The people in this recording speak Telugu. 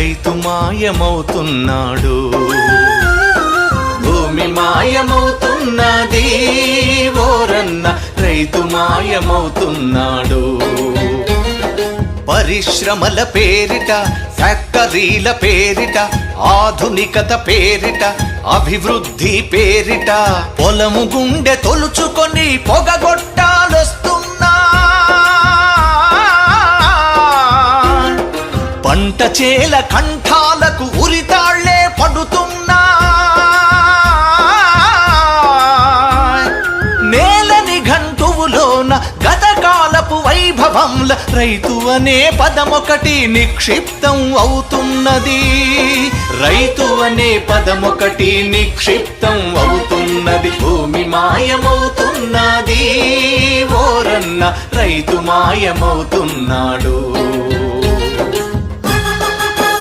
రైతు మాయమవుతున్నాడు. భూమి మాయమవుతున్నది ఓరన్న, రైతు మాయమవుతున్నాడు. పరిశ్రమల పేరిట, ఫ్యాక్టరీల పేరిట, ఆధునికత పేరిట, అభివృద్ధి పేరిట పొలము గుండె తొలుచుకొని పొగగొట్టాలొస్తున్నా. పంట చేల కంఠాలకు ఉరితాళ్లే పడుతున్నా. నేలని గంటువులోన గతకాలపు వైభవంల రైతు అనే పదమొకటి నిక్షిప్తం అవుతున్నది. రైతు అనే పదమొకటి నిక్షిప్తం అవుతున్నది. భూమి మాయమవుతున్నది ఓరన్న, రైతు మాయమవుతున్నాడు.